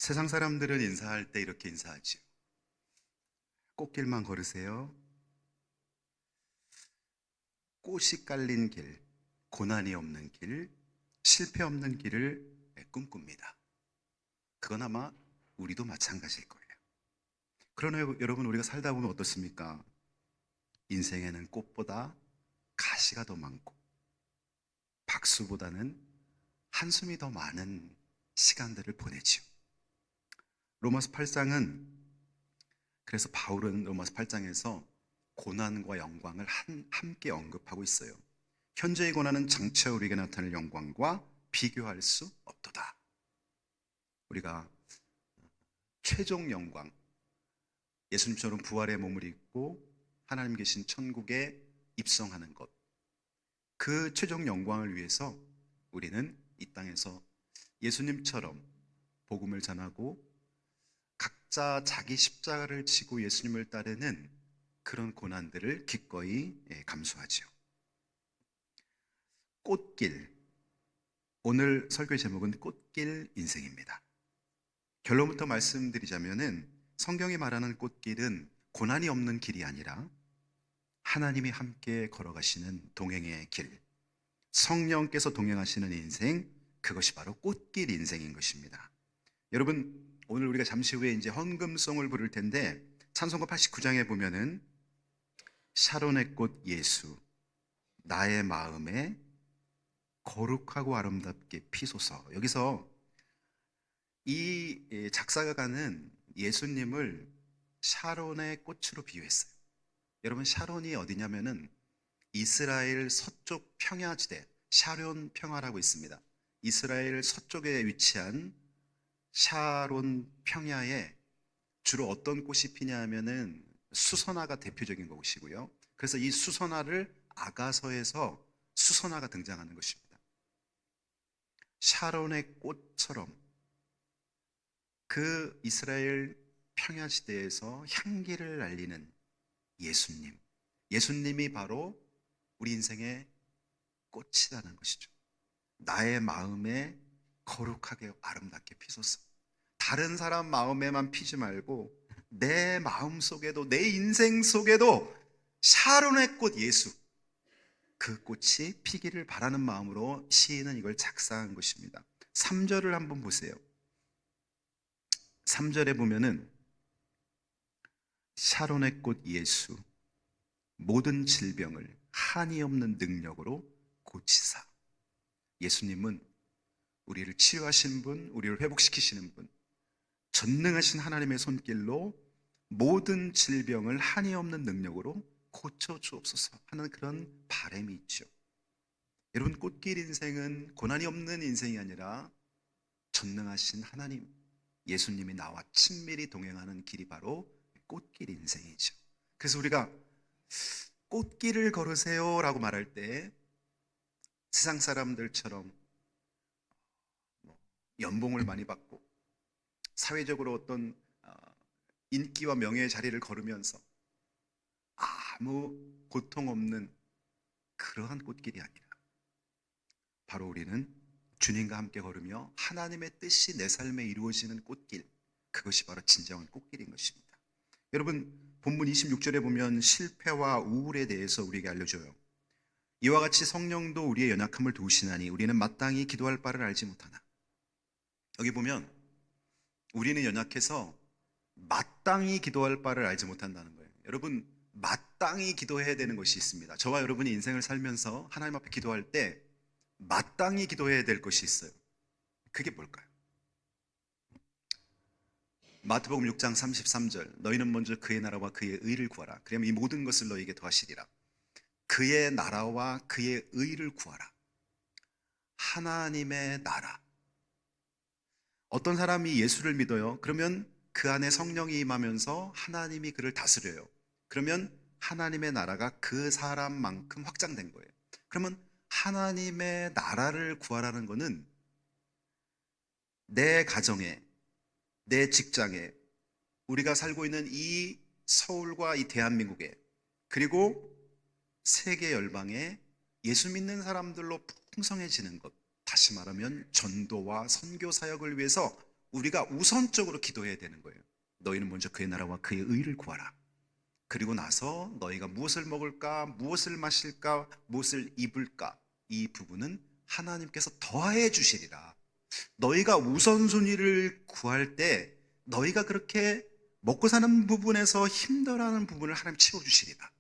세상 사람들은 인사할 때 이렇게 인사하지요. 꽃길만 걸으세요. 꽃이 깔린 길, 고난이 없는 길, 실패 없는 길을 꿈꿉니다. 그건 아마 우리도 마찬가지일 거예요. 그러나 여러분, 우리가 살다 보면 어떻습니까? 인생에는 꽃보다 가시가 더 많고 박수보다는 한숨이 더 많은 시간들을 보내지요. 로마서 8장은, 그래서 바울은 로마서 8장에서 고난과 영광을 함께 언급하고 있어요. 현재의 고난은 장차 우리에게 나타날 영광과 비교할 수 없도다. 우리가 최종 영광, 예수님처럼 부활의 몸을 입고 하나님 계신 천국에 입성하는 것, 그 최종 영광을 위해서 우리는 이 땅에서 예수님처럼 복음을 전하고 각자 자기 십자가를 지고 예수님을 따르는 그런 고난들을 기꺼이 감수하죠. 꽃길, 오늘 설교의 제목은 꽃길 인생입니다. 결론부터 말씀드리자면은 성경이 말하는 꽃길은 고난이 없는 길이 아니라 하나님이 함께 걸어가시는 동행의 길, 성령께서 동행하시는 인생, 그것이 바로 꽃길 인생인 것입니다. 여러분, 오늘 우리가 잠시 후에 이제 헌금송을 부를 텐데 찬송가 89장에 보면은 샤론의 꽃 예수, 나의 마음에 거룩하고 아름답게 피소서. 여기서 이 작사가는 예수님을 샤론의 꽃으로 비유했어요. 여러분, 샤론이 어디냐면은 이스라엘 서쪽 평야지대, 샤론 평야라고 있습니다. 이스라엘 서쪽에 위치한 샤론 평야에 주로 어떤 꽃이 피냐 하면은 수선화가 대표적인 것이고요. 그래서 이 수선화를 아가서에서 수선화가 등장하는 것입니다. 샤론의 꽃처럼 그 이스라엘 평야지대에서 향기를 알리는 예수님, 예수님이 바로 우리 인생의 꽃이라는 것이죠. 나의 마음에 거룩하게 아름답게 피소서. 다른 사람 마음에만 피지 말고 내 마음 속에도, 내 인생 속에도 샤론의 꽃 예수, 그 꽃이 피기를 바라는 마음으로 시인은 이걸 작사한 것입니다. 3절을 한번 보세요. 3절에 보면은 샤론의 꽃 예수, 모든 질병을 한이 없는 능력으로 고치사. 예수님은 우리를 치유하신 분, 우리를 회복시키시는 분, 전능하신 하나님의 손길로 모든 질병을 한이 없는 능력으로 고쳐 주옵소서 하는 그런 바람이 있죠. 여러분, 꽃길 인생은 고난이 없는 인생이 아니라 전능하신 하나님, 예수님이 나와 친밀히 동행하는 길이 바로 꽃길 인생이죠. 그래서 우리가 꽃길을 걸으세요 라고 말할 때 세상 사람들처럼 연봉을 많이 받고 사회적으로 어떤 인기와 명예의 자리를 걸으면서 아무 고통 없는 그러한 꽃길이 아니라 바로 우리는 주님과 함께 걸으며 하나님의 뜻이 내 삶에 이루어지는 꽃길, 그것이 바로 진정한 꽃길인 것입니다. 여러분, 본문 26절에 보면 실패와 우울에 대해서 우리에게 알려줘요. 이와 같이 성령도 우리의 연약함을 도우시나니 우리는 마땅히 기도할 바를 알지 못하나. 여기 보면 우리는 연약해서 마땅히 기도할 바를 알지 못한다는 거예요. 여러분, 마땅히 기도해야 되는 것이 있습니다. 저와 여러분이 인생을 살면서 하나님 앞에 기도할 때 마땅히 기도해야 될 것이 있어요. 그게 뭘까요? 마태복음 6장 33절, 너희는 먼저 그의 나라와 그의 의를 구하라. 그러면 이 모든 것을 너희에게 더하시리라. 그의 나라와 그의 의를 구하라. 하나님의 나라. 어떤 사람이 예수를 믿어요. 그러면 그 안에 성령이 임하면서 하나님이 그를 다스려요. 그러면 하나님의 나라가 그 사람만큼 확장된 거예요. 그러면 하나님의 나라를 구하라는 것은 내 가정에, 내 직장에, 우리가 살고 있는 이 서울과 이 대한민국에, 그리고 세계 열방에 예수 믿는 사람들로 풍성해지는 것, 다시 말하면 전도와 선교 사역을 위해서 우리가 우선적으로 기도해야 되는 거예요. 너희는 먼저 그의 나라와 그의 의를 구하라. 그리고 나서 너희가 무엇을 먹을까, 무엇을 마실까, 무엇을 입을까, 이 부분은 하나님께서 더해 주시리라. 너희가 우선순위를 구할 때 너희가 그렇게 먹고 사는 부분에서 힘들어하는 부분을 하나님 채워주시리라.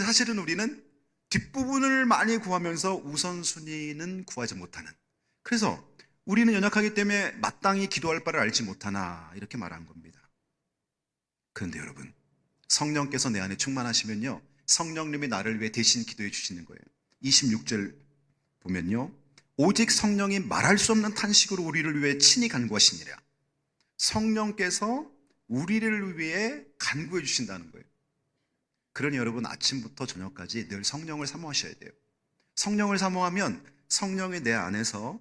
사실은 우리는 뒷부분을 많이 구하면서 우선순위는 구하지 못하는, 그래서 우리는 연약하기 때문에 마땅히 기도할 바를 알지 못하나 이렇게 말한 겁니다. 그런데 여러분, 성령께서 내 안에 충만하시면요, 성령님이 나를 위해 대신 기도해 주시는 거예요. 26절 보면요, 오직 성령이 말할 수 없는 탄식으로 우리를 위해 친히 간구하시니라. 성령께서 우리를 위해 간구해 주신다는 거예요. 그러니 여러분, 아침부터 저녁까지 늘 성령을 사모하셔야 돼요. 성령을 사모하면 성령이 내 안에서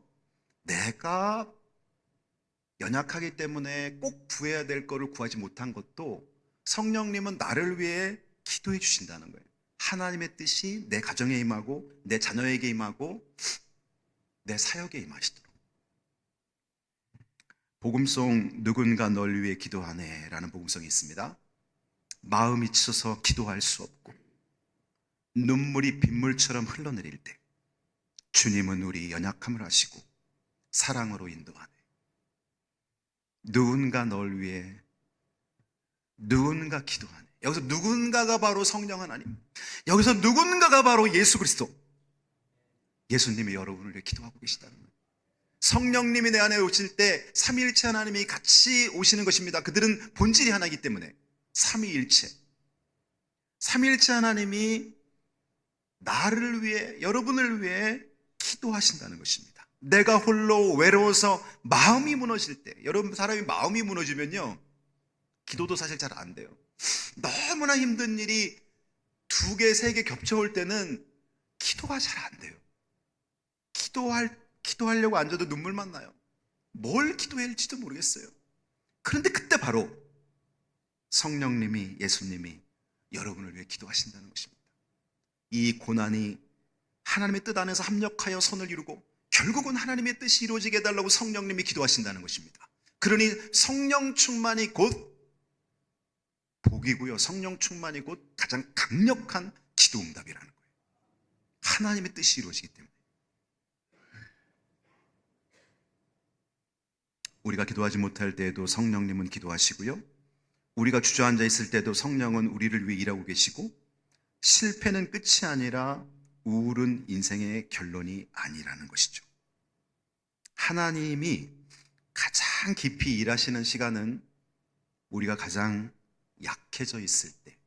내가 연약하기 때문에 꼭 구해야 될 거를 구하지 못한 것도 성령님은 나를 위해 기도해 주신다는 거예요. 하나님의 뜻이 내 가정에 임하고 내 자녀에게 임하고 내 사역에 임하시도록. 복음송 누군가 널 위해 기도하네 라는 복음송이 있습니다. 마음이 치솟아 기도할 수 없고 눈물이 빗물처럼 흘러내릴 때 주님은 우리 연약함을 아시고 사랑으로 인도하네. 누군가 널 위해 누군가 기도하네. 여기서 누군가가 바로 성령 하나님, 여기서 누군가가 바로 예수 그리스도, 예수님이 여러분을 위해 기도하고 계시다는 거예요. 성령님이 내 안에 오실 때 삼위일체 하나님이 같이 오시는 것입니다. 그들은 본질이 하나이기 때문에 삼위일체, 삼위일체 하나님이 나를 위해, 여러분을 위해 기도하신다는 것입니다. 내가 홀로 외로워서 마음이 무너질 때, 여러분, 사람이 마음이 무너지면요, 기도도 사실 잘 안 돼요. 너무나 힘든 일이 두 개, 세 개 겹쳐올 때는 기도가 잘 안 돼요. 기도하려고 앉아도 눈물만 나요. 뭘 기도해야 할지도 모르겠어요. 그런데 그때 바로 성령님이, 예수님이 여러분을 위해 기도하신다는 것입니다. 이 고난이 하나님의 뜻 안에서 합력하여 선을 이루고 결국은 하나님의 뜻이 이루어지게 해달라고 성령님이 기도하신다는 것입니다. 그러니 성령 충만이 곧 복이고요, 성령 충만이 곧 가장 강력한 기도 응답이라는 거예요. 하나님의 뜻이 이루어지기 때문에. 우리가 기도하지 못할 때에도 성령님은 기도하시고요, 우리가 주저앉아 있을 때도 성령은 우리를 위해 일하고 계시고, 실패는 끝이 아니라 우울은 인생의 결론이 아니라는 것이죠. 하나님이 가장 깊이 일하시는 시간은 우리가 가장 약해져 있을 때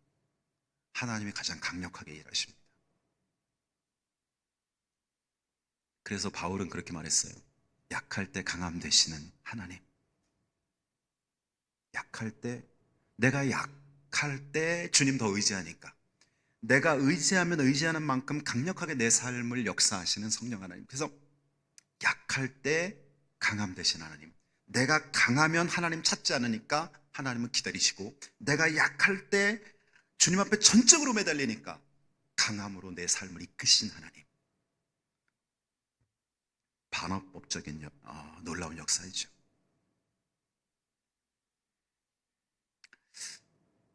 하나님이 가장 강력하게 일하십니다. 그래서 바울은 그렇게 말했어요. 약할 때 강함 되시는 하나님. 약할 때, 내가 약할 때 주님 더 의지하니까, 내가 의지하면 의지하는 만큼 강력하게 내 삶을 역사하시는 성령 하나님. 그래서 약할 때 강함 되신 하나님. 내가 강하면 하나님 찾지 않으니까 하나님은 기다리시고, 내가 약할 때 주님 앞에 전적으로 매달리니까 강함으로 내 삶을 이끄신 하나님. 반어법적인 놀라운 역사이죠.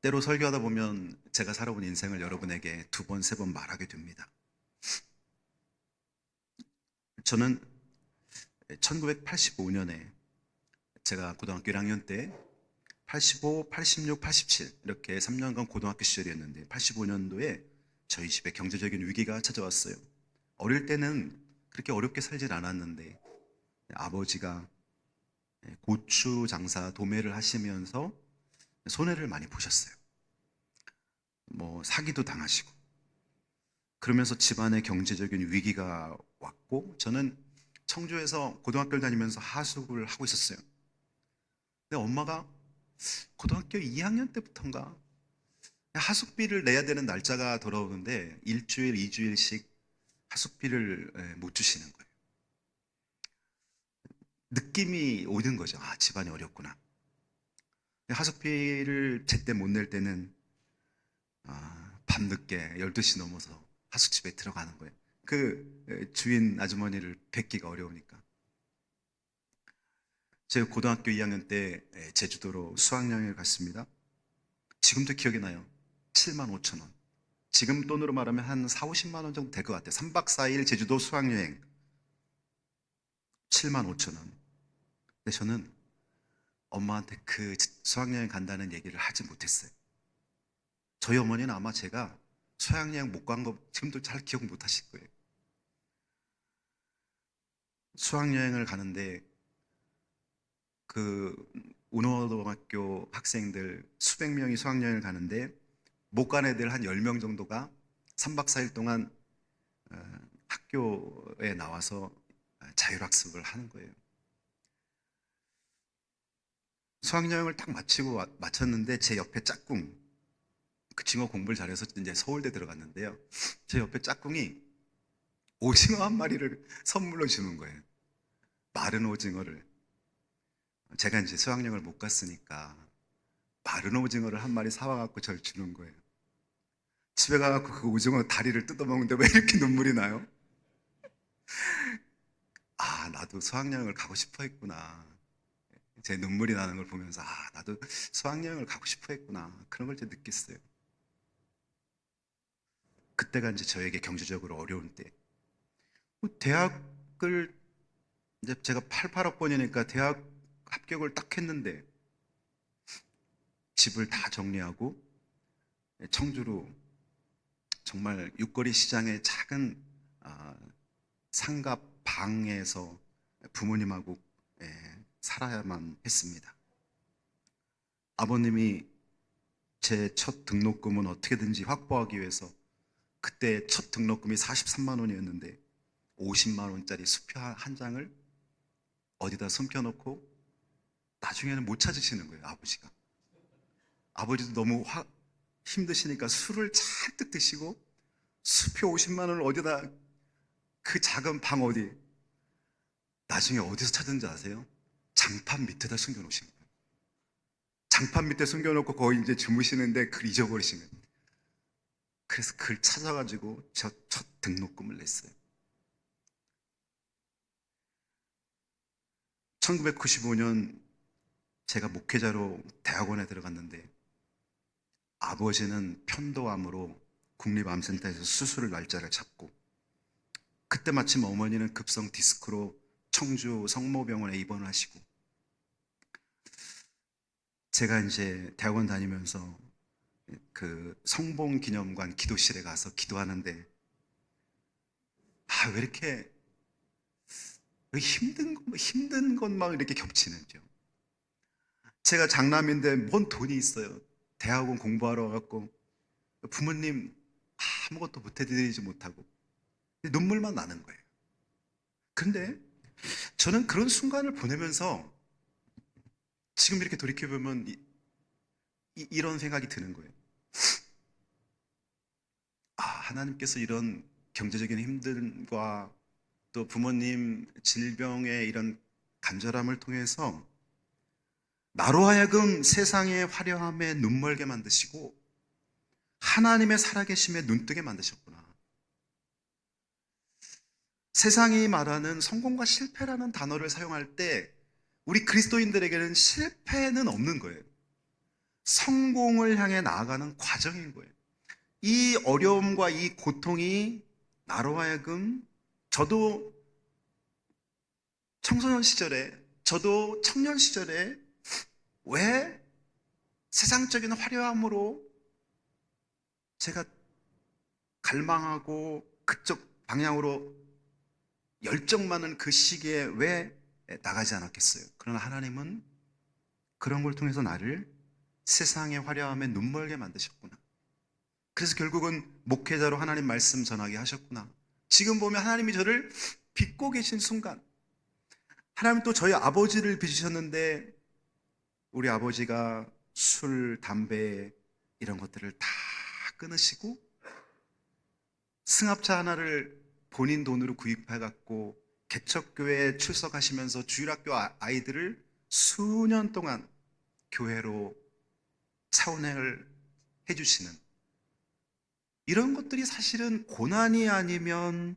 때로 설교하다 보면 제가 살아온 인생을 여러분에게 두 번, 세 번 말하게 됩니다. 저는 1985년에 제가 고등학교 1학년 때 85, 86, 87 이렇게 3년간 고등학교 시절이었는데, 85년도에 저희 집에 경제적인 위기가 찾아왔어요. 어릴 때는 그렇게 어렵게 살진 않았는데 아버지가 고추 장사 도매를 하시면서 손해를 많이 보셨어요. 사기도 당하시고, 그러면서 집안에 경제적인 위기가 왔고, 저는 청주에서 고등학교를 다니면서 하숙을 하고 있었어요. 근데 엄마가 고등학교 2학년 때부터인가 하숙비를 내야 되는 날짜가 돌아오는데 일주일, 2주일씩 하숙비를 못 주시는 거예요. 느낌이 오는 거죠. 아, 집안이 어렵구나. 하숙비를 제때 못 낼 때는 밤늦게 12시 넘어서 하숙집에 들어가는 거예요. 그 주인 아주머니를 뵙기가 어려우니까. 제가 고등학교 2학년 때 제주도로 수학여행을 갔습니다. 지금도 기억이 나요. 7만 5천 원. 지금 돈으로 말하면 한 4, 50만 원 정도 될 것 같아요. 3박 4일 제주도 수학여행 7만 5천 원. 근데 저는 엄마한테 그 수학여행 간다는 얘기를 하지 못했어요. 저희 어머니는 아마 제가 수학여행 못 간 거 지금도 잘 기억 못 하실 거예요. 수학여행을 가는데 그 운호고등학교 학생들 수백 명이 수학여행을 가는데 못 간 애들 한 10명 정도가 3박 4일 동안 학교에 나와서 자율학습을 하는 거예요. 수학여행을 딱 마쳤는데 제 옆에 짝꿍, 그 친구가 공부를 잘해서 이제 서울대 들어갔는데요. 제 옆에 짝꿍이 오징어 한 마리를 선물로 주는 거예요. 마른 오징어를. 제가 이제 수학여행을 못 갔으니까 마른 오징어를 한 마리 사와갖고 절 주는 거예요. 집에 가갖고 그 오징어 다리를 뜯어먹는데 왜 이렇게 눈물이 나요? 아, 나도 수학여행을 가고 싶어 했구나. 제 눈물이 나는 걸 보면서, 아, 나도 수학여행을 가고 싶어 했구나. 그런 걸 이제 느꼈어요. 그때가 이제 저에게 경제적으로 어려운 때. 대학을, 이제 제가 88학번이니까 대학 합격을 딱 했는데, 집을 다 정리하고, 청주로 정말 육거리 시장의 작은 상가 방에서 부모님하고 살아야만 했습니다. 아버님이 제 첫 등록금은 어떻게든지 확보하기 위해서 그때 첫 등록금이 43만 원이었는데 50만 원짜리 수표 한 장을 어디다 숨겨놓고 나중에는 못 찾으시는 거예요, 아버지가. 아버지도 너무 힘드시니까 술을 잔뜩 드시고 수표 50만 원을 어디다 그 작은 방 어디 나중에 어디서 찾은지 아세요? 장판 밑에다 숨겨놓으신 거예요. 장판 밑에 숨겨놓고 거의 이제 주무시는데 글 잊어버리시면. 그래서 글 찾아가지고 저 첫 등록금을 냈어요. 1995년 제가 목회자로 대학원에 들어갔는데 아버지는 편도암으로 국립암센터에서 수술 날짜를 잡고 그때 마침 어머니는 급성 디스크로 청주 성모병원에 입원을 하시고 제가 이제 대학원 다니면서 그 성봉기념관 기도실에 가서 기도하는데 왜 이렇게 왜 힘든 것만 이렇게 겹치는지요. 제가 장남인데 뭔 돈이 있어요. 대학원 공부하러 와갖고 부모님 아무것도 못해드리지 못하고 눈물만 나는 거예요. 근데 저는 그런 순간을 보내면서 지금 이렇게 돌이켜보면 이런 생각이 드는 거예요. 하나님께서 이런 경제적인 힘듦과 또 부모님 질병의 이런 간절함을 통해서 나로 하여금 세상의 화려함에 눈멀게 만드시고 하나님의 살아계심에 눈뜨게 만드셨구나. 세상이 말하는 성공과 실패라는 단어를 사용할 때 우리 그리스도인들에게는 실패는 없는 거예요. 성공을 향해 나아가는 과정인 거예요. 이 어려움과 이 고통이 나로 하여금 저도 청소년 시절에 저도 청년 시절에 왜 세상적인 화려함으로 제가 갈망하고 그쪽 방향으로 열정 많은 그 시기에 왜 나가지 않았겠어요? 그러나 하나님은 그런 걸 통해서 나를 세상의 화려함에 눈멀게 만드셨구나. 그래서 결국은 목회자로 하나님 말씀 전하게 하셨구나. 지금 보면 하나님이 저를 빚고 계신 순간 하나님 또 저희 아버지를 빚으셨는데 우리 아버지가 술, 담배 이런 것들을 다 끊으시고 승합차 하나를 본인 돈으로 구입해 갖고 개척교회에 출석하시면서 주일학교 아이들을 수년 동안 교회로 차운행을 해주시는 이런 것들이 사실은 고난이 아니면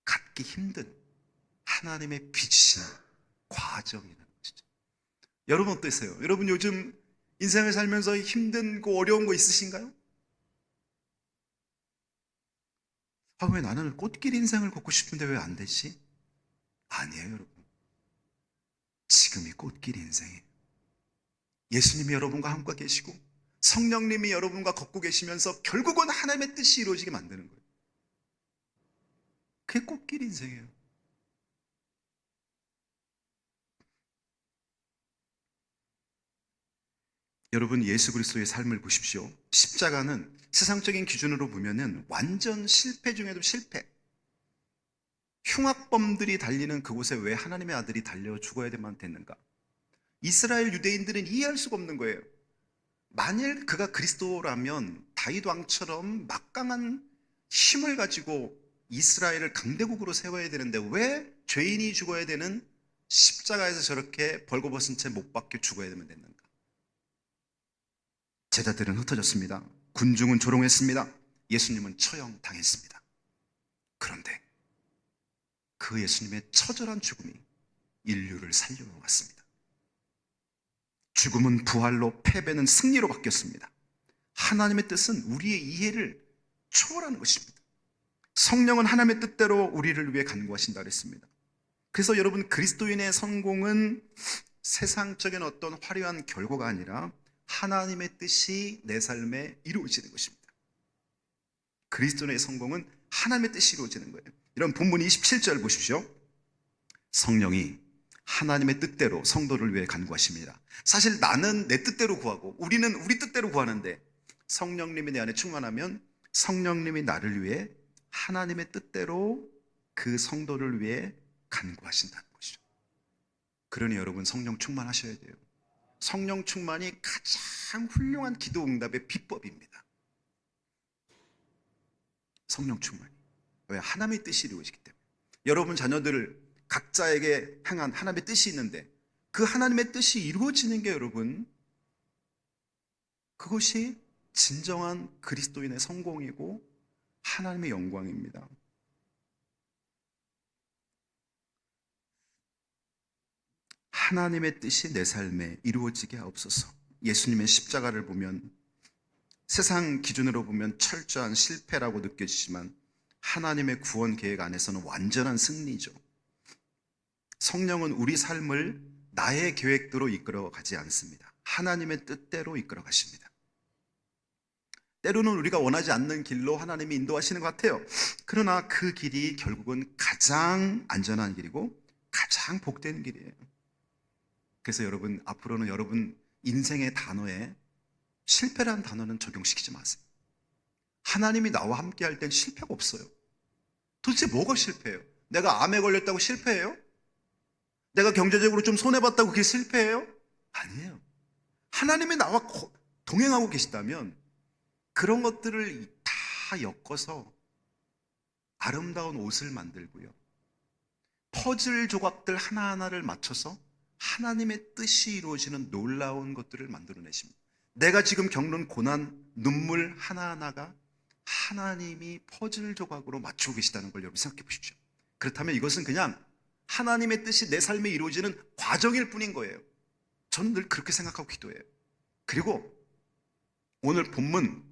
갖기 힘든 하나님의 빚이신 과정이라는 것이죠. 여러분 어떠세요? 여러분 요즘 인생을 살면서 힘든 거 어려운 거 있으신가요? 아, 왜 나는 꽃길 인생을 걷고 싶은데 왜 안 되지? 아니에요, 여러분. 지금이 꽃길 인생이에요. 예수님이 여러분과 함께 계시고 성령님이 여러분과 걷고 계시면서 결국은 하나님의 뜻이 이루어지게 만드는 거예요. 그게 꽃길 인생이에요. 여러분 예수 그리스도의 삶을 보십시오. 십자가는 세상적인 기준으로 보면은 완전 실패 중에도 실패. 흉악범들이 달리는 그곳에 왜 하나님의 아들이 달려 죽어야 되만 됐는가? 이스라엘 유대인들은 이해할 수가 없는 거예요. 만일 그가 그리스도라면 다윗 왕처럼 막강한 힘을 가지고 이스라엘을 강대국으로 세워야 되는데 왜 죄인이 죽어야 되는 십자가에서 저렇게 벌거벗은 채 못 박혀 죽어야 되면 됐는가? 제자들은 흩어졌습니다. 군중은 조롱했습니다. 예수님은 처형당했습니다. 그런데 그 예수님의 처절한 죽음이 인류를 살려놓았습니다. 죽음은 부활로, 패배는 승리로 바뀌었습니다. 하나님의 뜻은 우리의 이해를 초월하는 것입니다. 성령은 하나님의 뜻대로 우리를 위해 간구하신다 그랬습니다. 그래서 여러분 그리스도인의 성공은 세상적인 어떤 화려한 결과가 아니라 하나님의 뜻이 내 삶에 이루어지는 것입니다. 그리스도인의 성공은 하나님의 뜻이 이루어지는 거예요. 이런 본문 27절 보십시오. 성령이 하나님의 뜻대로 성도를 위해 간구하십니다. 사실 나는 내 뜻대로 구하고 우리는 우리 뜻대로 구하는데 성령님이 내 안에 충만하면 성령님이 나를 위해 하나님의 뜻대로 그 성도를 위해 간구하신다는 것이죠. 그러니 여러분 성령 충만하셔야 돼요. 성령 충만이 가장 훌륭한 기도 응답의 비법입니다. 성령 충만이. 왜? 하나님의 뜻이 이루어지기 때문에. 여러분 자녀들 각자에게 향한 하나님의 뜻이 있는데 그 하나님의 뜻이 이루어지는 게 여러분 그것이 진정한 그리스도인의 성공이고 하나님의 영광입니다. 하나님의 뜻이 내 삶에 이루어지게 하옵소서. 예수님의 십자가를 보면 세상 기준으로 보면 철저한 실패라고 느껴지지만 하나님의 구원 계획 안에서는 완전한 승리죠. 성령은 우리 삶을 나의 계획대로 이끌어 가지 않습니다. 하나님의 뜻대로 이끌어 가십니다. 때로는 우리가 원하지 않는 길로 하나님이 인도하시는 것 같아요. 그러나 그 길이 결국은 가장 안전한 길이고 가장 복된 길이에요. 그래서 여러분 앞으로는 여러분 인생의 단어에 실패라는 단어는 적용시키지 마세요. 하나님이 나와 함께 할 땐 실패가 없어요. 도대체 뭐가 실패해요? 내가 암에 걸렸다고 실패해요? 내가 경제적으로 좀 손해봤다고 그게 실패해요? 아니에요. 하나님이 나와 동행하고 계시다면 그런 것들을 다 엮어서 아름다운 옷을 만들고요. 퍼즐 조각들 하나하나를 맞춰서 하나님의 뜻이 이루어지는 놀라운 것들을 만들어내십니다. 내가 지금 겪는 고난, 눈물 하나하나가 하나님이 퍼즐 조각으로 맞추고 계시다는 걸 여러분 생각해 보십시오. 그렇다면 이것은 그냥 하나님의 뜻이 내 삶에 이루어지는 과정일 뿐인 거예요. 저는 늘 그렇게 생각하고 기도해요. 그리고 오늘 본문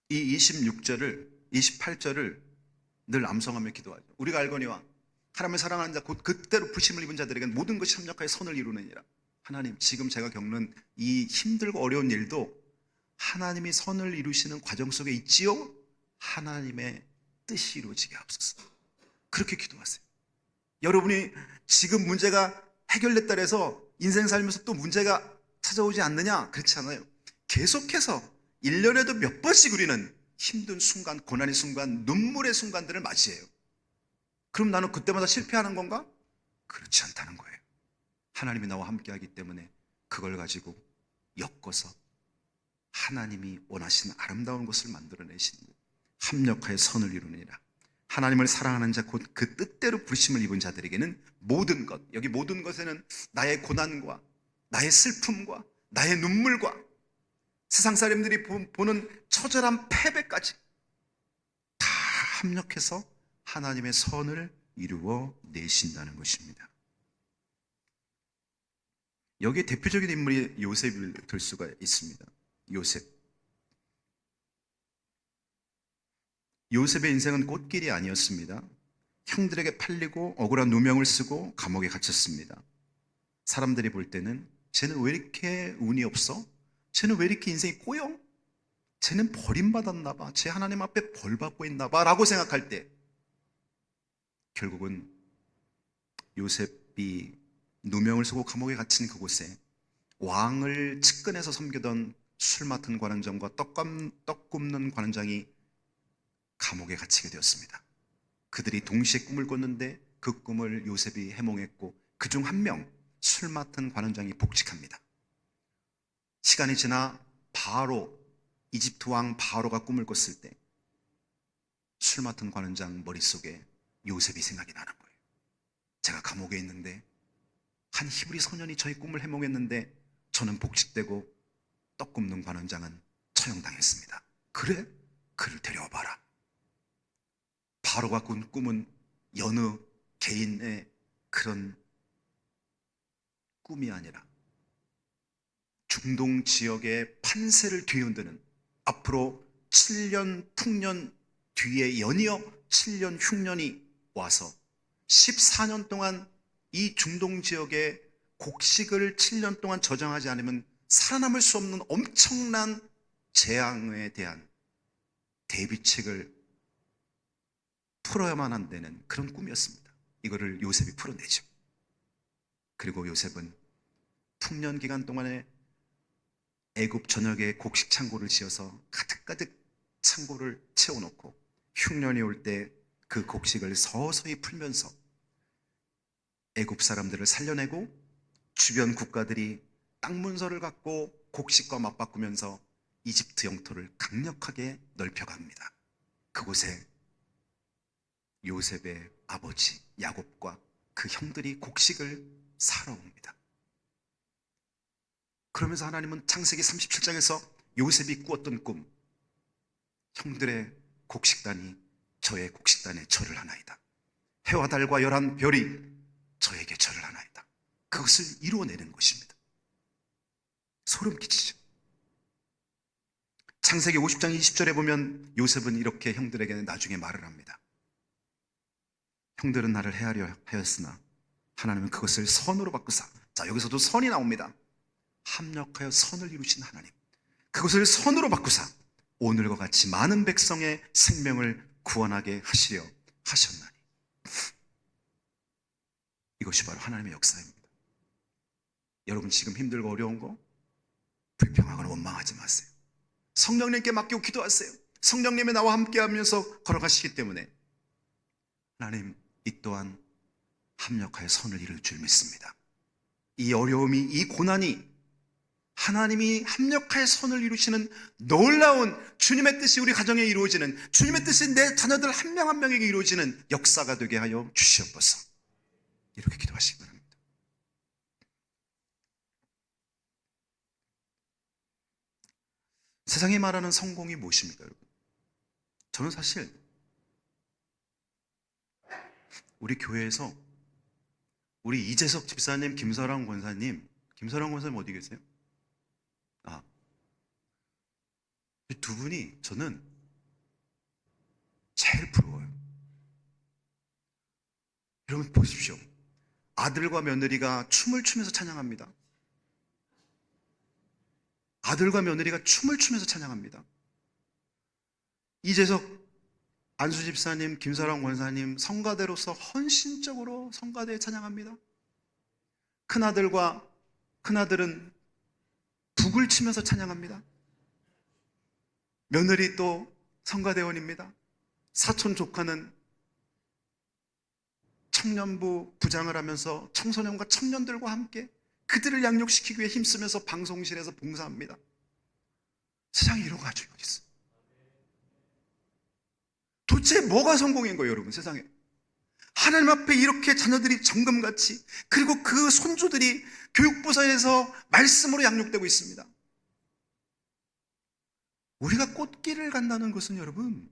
이 26절을 28절을 늘 암송하며 기도하죠. 우리가 알거니와 하나님을 사랑하는 자 곧 그때로 부심을 입은 자들에게는 모든 것이 협력하여 선을 이루느니라. 하나님 지금 제가 겪는 이 힘들고 어려운 일도 하나님이 선을 이루시는 과정 속에 있지요. 하나님의 뜻이 이루어지게 하옵소서. 그렇게 기도하세요. 여러분이 지금 문제가 해결됐다 해서 인생 살면서 또 문제가 찾아오지 않느냐? 그렇지 않아요. 계속해서 1년에도 몇 번씩 우리는 힘든 순간, 고난의 순간, 눈물의 순간들을 맞이해요. 그럼 나는 그때마다 실패하는 건가? 그렇지 않다는 거예요. 하나님이 나와 함께 하기 때문에 그걸 가지고 엮어서 하나님이 원하시는 아름다운 것을 만들어내시는 거예요. 합력하여 선을 이루느니라. 하나님을 사랑하는 자 곧 그 뜻대로 부르심을 입은 자들에게는 모든 것, 여기 모든 것에는 나의 고난과 나의 슬픔과 나의 눈물과 세상 사람들이 보는 처절한 패배까지 다 합력해서 하나님의 선을 이루어 내신다는 것입니다. 여기에 대표적인 인물이 요셉을 들 수가 있습니다. 요셉. 요셉의 인생은 꽃길이 아니었습니다. 형들에게 팔리고 억울한 누명을 쓰고 감옥에 갇혔습니다. 사람들이 볼 때는 쟤는 왜 이렇게 운이 없어? 쟤는 왜 이렇게 인생이 꼬여? 쟤는 버림받았나 봐. 쟤 하나님 앞에 벌 받고 있나 봐 라고 생각할 때 결국은 요셉이 누명을 쓰고 감옥에 갇힌 그곳에 왕을 측근해서 섬기던 술 맡은 관원장과 떡 굽는 관원장이 감옥에 갇히게 되었습니다. 그들이 동시에 꿈을 꿨는데 그 꿈을 요셉이 해몽했고 그중 한 명, 술 맡은 관원장이 복직합니다. 시간이 지나 이집트 왕 바로가 꿈을 꿨을 때 술 맡은 관원장 머릿속에 요셉이 생각이 나는 거예요. 제가 감옥에 있는데 한 히브리 소년이 저의 꿈을 해몽했는데 저는 복직되고 떡 굽는 관원장은 처형당했습니다. 그래? 그를 데려와 봐라. 바로가 꾼 꿈은 여느 개인의 그런 꿈이 아니라 중동 지역의 판세를 뒤흔드는 앞으로 7년 풍년 뒤에 연이어 7년 흉년이 와서 14년 동안 이 중동 지역의 곡식을 7년 동안 저장하지 않으면 살아남을 수 없는 엄청난 재앙에 대한 대비책을 풀어야만 한다는 그런 꿈이었습니다. 이거를 요셉이 풀어내죠. 그리고 요셉은 풍년 기간 동안에 애굽 전역에 곡식 창고를 지어서 가득가득 창고를 채워놓고 흉년이 올 때 그 곡식을 서서히 풀면서 애굽 사람들을 살려내고 주변 국가들이 땅 문서를 갖고 곡식과 맞바꾸면서 이집트 영토를 강력하게 넓혀갑니다. 그곳에 요셉의 아버지 야곱과 그 형들이 곡식을 사러 옵니다. 그러면서 하나님은 창세기 37장에서 요셉이 꾸었던 꿈, 형들의 곡식단이 저의 곡식단에 절을 하나이다. 해와 달과 11별이 저에게 절을 하나이다. 그것을 이루어내는 것입니다. 소름 끼치죠. 창세기 50장 20절에 보면 요셉은 이렇게 형들에게 나중에 말을 합니다. 형들은 나를 해하려 하였으나 하나님은 그것을 선으로 바꾸사. 자, 여기서도 선이 나옵니다. 합력하여 선을 이루신 하나님, 그것을 선으로 바꾸사 오늘과 같이 많은 백성의 생명을 구원하게 하시려 하셨나니. 이것이 바로 하나님의 역사입니다. 여러분 지금 힘들고 어려운 거 불평하거나 원망하지 마세요. 성령님께 맡기고 기도하세요. 성령님이 나와 함께하면서 걸어가시기 때문에 하나님 이 또한 합력하여 선을 이룰 줄 믿습니다. 이 어려움이, 이 고난이 하나님이 합력하여 선을 이루시는 놀라운 주님의 뜻이 우리 가정에 이루어지는, 주님의 뜻이 내 자녀들 한 명 한 명에게 이루어지는 역사가 되게 하여 주시옵소서. 이렇게 기도하시기 바랍니다. 세상이 말하는 성공이 무엇입니까, 여러분? 저는 사실 우리 교회에서 우리 이재석 집사님, 김서랑 권사님 어디 계세요? 이 두 분이 저는 제일 부러워요. 여러분 보십시오. 아들과 며느리가 춤을 추면서 찬양합니다. 아들과 며느리가 춤을 추면서 찬양합니다. 이재석 안수 집사님, 김사랑 권사님 성가대로서 헌신적으로 성가대에 찬양합니다. 큰아들은 북을 치면서 찬양합니다. 며느리 또 성가대원입니다. 사촌 조카는 청년부 부장을 하면서 청소년과 청년들과 함께 그들을 양육시키기 위해 힘쓰면서 방송실에서 봉사합니다. 세상에 이런 가족이 어디 있어요? 도대체 뭐가 성공인 거예요, 여러분? 세상에 하나님 앞에 이렇게 자녀들이 정금같이, 그리고 그 손주들이 교육부서에서 말씀으로 양육되고 있습니다. 우리가 꽃길을 간다는 것은 여러분,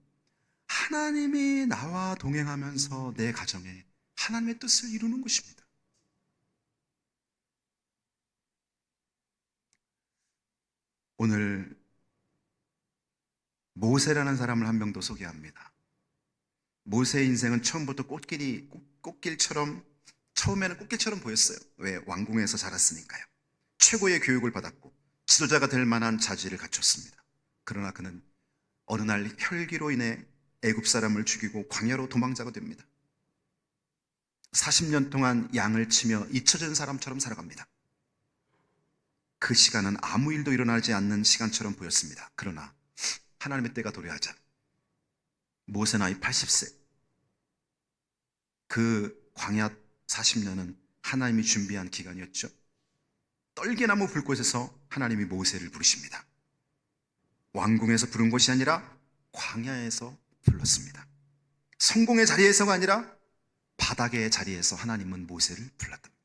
하나님이 나와 동행하면서 내 가정에 하나님의 뜻을 이루는 것입니다. 오늘 모세라는 사람을 한 명 더 소개합니다. 모세의 인생은 처음부터 꽃길처럼, 처음에는 꽃길처럼 보였어요. 왜? 왕궁에서 자랐으니까요. 최고의 교육을 받았고 지도자가 될 만한 자질을 갖췄습니다. 그러나 그는 어느 날 혈기로 인해 애굽 사람을 죽이고 광야로 도망자가 됩니다. 40년 동안 양을 치며 잊혀진 사람처럼 살아갑니다. 그 시간은 아무 일도 일어나지 않는 시간처럼 보였습니다. 그러나 하나님의 때가 도래하자 모세 나이 80세, 그 광야 40년은 하나님이 준비한 기간이었죠. 떨기나무 불꽃에서 하나님이 모세를 부르십니다. 왕궁에서 부른 것이 아니라 광야에서 불렀습니다. 성공의 자리에서가 아니라 바닥의 자리에서 하나님은 모세를 불렀답니다.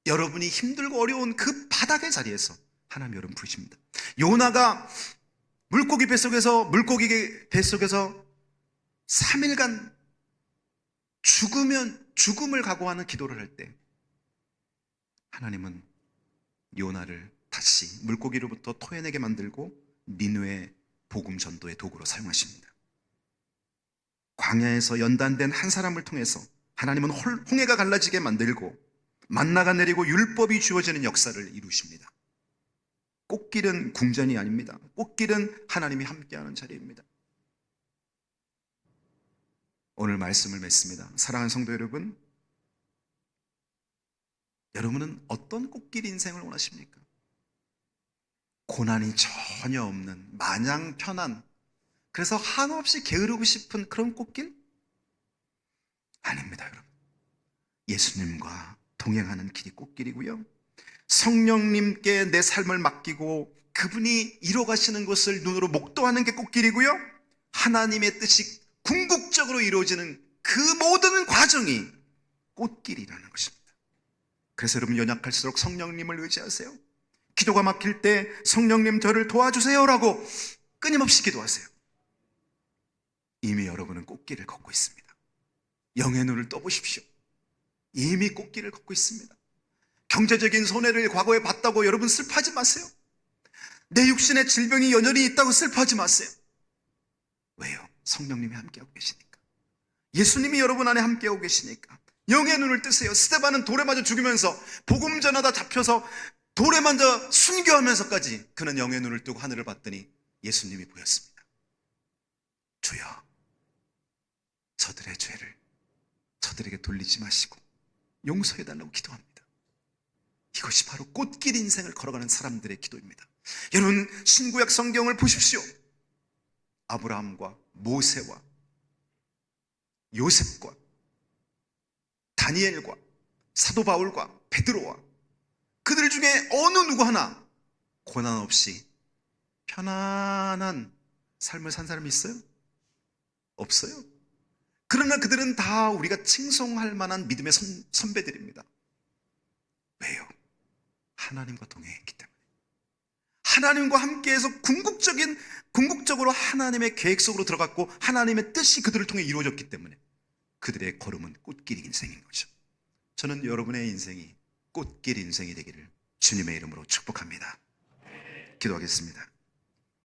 여러분이 힘들고 어려운 그 바닥의 자리에서 하나님 여러분 부르십니다. 요나가 물고기 뱃속에서 3일간 죽음을 각오하는 기도를 할 때 하나님은 요나를 다시 물고기로부터 토해내게 만들고 니느웨 복음 전도의 도구로 사용하십니다. 광야에서 연단된 한 사람을 통해서 하나님은 홍해가 갈라지게 만들고 만나가 내리고 율법이 주어지는 역사를 이루십니다. 꽃길은 궁전이 아닙니다. 꽃길은 하나님이 함께하는 자리입니다. 오늘 말씀을 맺습니다. 사랑하는 성도 여러분, 여러분은 어떤 꽃길 인생을 원하십니까? 고난이 전혀 없는 마냥 편한, 그래서 한없이 게으르고 싶은 그런 꽃길? 아닙니다, 여러분. 예수님과 동행하는 길이 꽃길이고요, 성령님께 내 삶을 맡기고 그분이 이뤄가시는 것을 눈으로 목도하는 게 꽃길이고요, 하나님의 뜻이 궁극적으로 이루어지는 그 모든 과정이 꽃길이라는 것입니다. 그래서 여러분, 연약할수록 성령님을 의지하세요. 기도가 막힐 때 성령님 저를 도와주세요라고 끊임없이 기도하세요. 이미 여러분은 꽃길을 걷고 있습니다. 영의 눈을 떠보십시오. 이미 꽃길을 걷고 있습니다. 경제적인 손해를 과거에 봤다고 여러분 슬퍼하지 마세요. 내 육신에 질병이 여전히 있다고 슬퍼하지 마세요. 왜요? 성령님이 함께하고 계시니까. 예수님이 여러분 안에 함께하고 계시니까. 영의 눈을 뜨세요. 스데반은 돌에 맞아 죽으면서 복음 전하다 잡혀서 돌에 맞아 순교하면서까지 그는 영의 눈을 뜨고 하늘을 봤더니 예수님이 보였습니다. 주여, 저들의 죄를 저들에게 돌리지 마시고 용서해달라고 기도합니다. 이것이 바로 꽃길 인생을 걸어가는 사람들의 기도입니다. 여러분, 신구약 성경을 보십시오. 아브라함과 모세와 요셉과 다니엘과 사도 바울과 베드로와 그들 중에 어느 누구 하나 고난 없이 편안한 삶을 산 사람이 있어요? 없어요. 그러나 그들은 다 우리가 칭송할 만한 믿음의 선배들입니다. 왜요? 하나님과 동행했기 때문에. 하나님과 함께해서 궁극적으로 하나님의 계획 속으로 들어갔고 하나님의 뜻이 그들을 통해 이루어졌기 때문에 그들의 걸음은 꽃길 인생인 거죠. 저는 여러분의 인생이 꽃길 인생이 되기를 주님의 이름으로 축복합니다. 기도하겠습니다.